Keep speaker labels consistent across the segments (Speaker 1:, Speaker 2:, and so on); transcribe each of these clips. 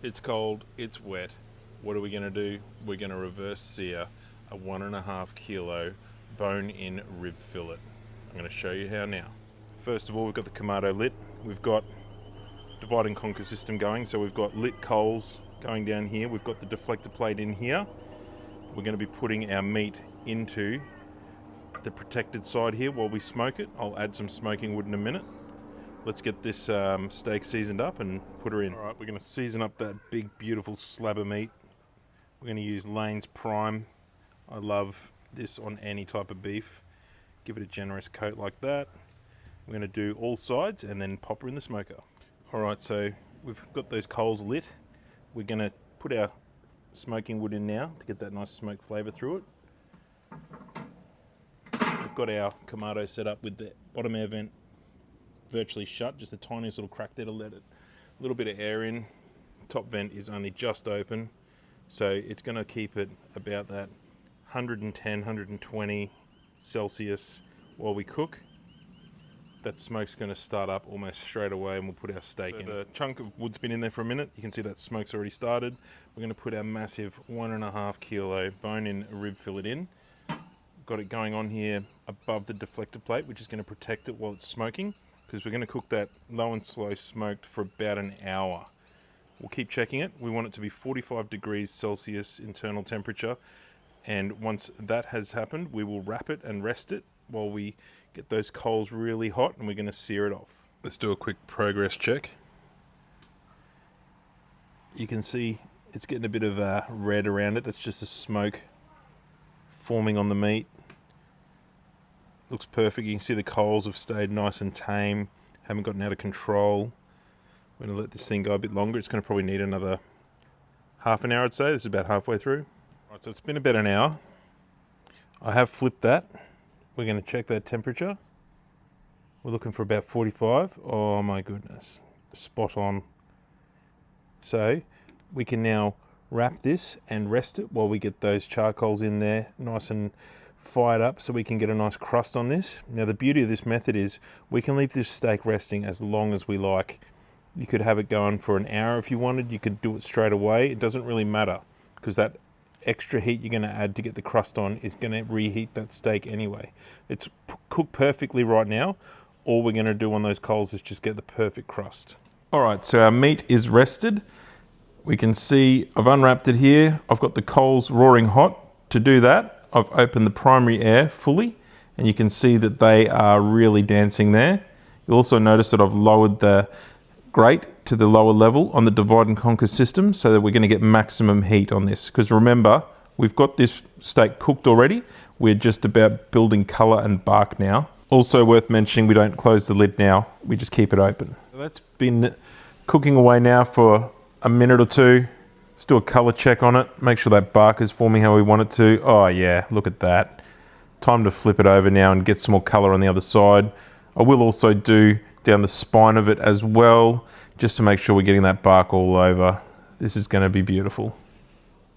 Speaker 1: It's cold, it's wet. What are we gonna do? We're gonna reverse sear a 1.5 kilo bone-in rib fillet. I'm gonna show you how now. First of all, we've got the kamado lit. We've got divide and conquer system going. So we've got lit coals going down here. We've got the deflector plate in here. We're gonna be putting our meat into the protected side here while we smoke it. I'll add some smoking wood in a minute. Let's get this steak seasoned up and put her in. All right, we're gonna season up that big, beautiful slab of meat. We're gonna use Lane's Prime. I love this on any type of beef. Give it a generous coat like that. We're gonna do all sides and then pop her in the smoker. All right, so we've got those coals lit. We're gonna put our smoking wood in now to get that nice smoke flavor through it. We've got our kamado set up with the bottom air vent virtually shut, just the tiniest little crack there to let a little bit of air in. Top vent is only just open, so it's going to keep it about that 110, 120 Celsius while we cook. That smoke's going to start up almost straight away and we'll put our steak in. The chunk of wood's been in there for a minute. You can see that smoke's already started. We're going to put our massive 1.5 kilo bone-in rib fillet in. Got it going on here above the deflector plate, which is going to protect it while it's smoking, because we're going to cook that low and slow smoked for about an hour. We'll keep checking it. We want it to be 45 degrees Celsius internal temperature, and once that has happened, we will wrap it and rest it while we get those coals really hot, and we're going to sear it off. Let's do a quick progress check. You can see it's getting a bit of red around it. That's just the smoke forming on the meat. Looks perfect. You can see the coals have stayed nice and tame, haven't gotten out of control. We're going to let this thing go a bit longer. It's going to probably need another half an hour, I'd say. This is about halfway through. Right, so it's been about an hour. I have flipped that. We're going to check that temperature. We're looking for about 45. Oh my goodness, spot on. So we can now wrap this and rest it while we get those charcoals in there nice and fired up so we can get a nice crust on this. Now the beauty of this method is we can leave this steak resting as long as we like. You could have it going for an hour if you wanted. You could do it straight away. It doesn't really matter because that extra heat you're going to add to get the crust on is going to reheat that steak anyway. It's cooked perfectly right now. All we're going to do on those coals is just get the perfect crust. All right, so our meat is rested. We can see I've unwrapped it here. I've got the coals roaring hot. To do that, I've opened the primary air fully, and you can see that they are really dancing there. You'll also notice that I've lowered the grate to the lower level on the divide and conquer system so that we're going to get maximum heat on this. Because remember, we've got this steak cooked already. We're just about building color and bark now. Also worth mentioning, we don't close the lid now. We just keep it open. That's been cooking away now for a minute or two. Let's do a color check on it. Make sure that bark is forming how we want it to. Oh yeah, look at that. Time to flip it over now and get some more color on the other side. I will also do down the spine of it as well, just to make sure we're getting that bark all over. This is going to be beautiful.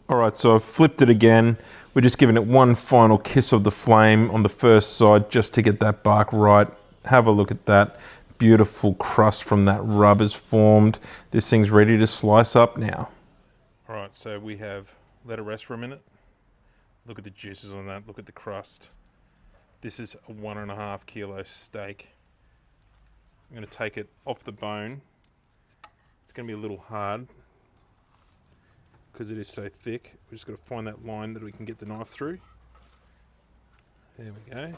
Speaker 1: All right, so I've flipped it again. We're just giving it one final kiss of the flame on the first side just to get that bark right. Have a look at that. Beautiful crust from that rub is formed. This thing's ready to slice up now. All right, so we have let it rest for a minute. Look at the juices on that. Look at the crust. This is a 1.5 kilo steak. I'm going to take it off the bone. It's going to be a little hard because it is so thick. We've just got to find that line that we can get the knife through. There we go.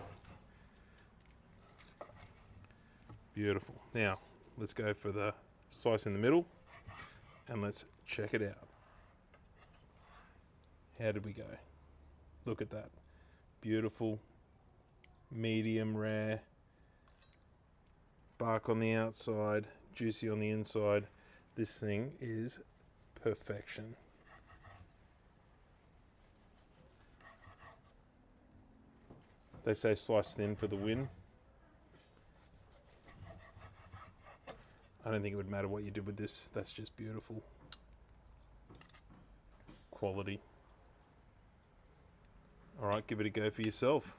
Speaker 1: Beautiful. Now, let's go for the slice in the middle and let's check it out. How did we go? Look at that. Beautiful, medium rare. Bark on the outside, juicy on the inside. This thing is perfection. They say slice thin for the win. I don't think it would matter what you did with this. That's just beautiful. Quality. All right, give it a go for yourself.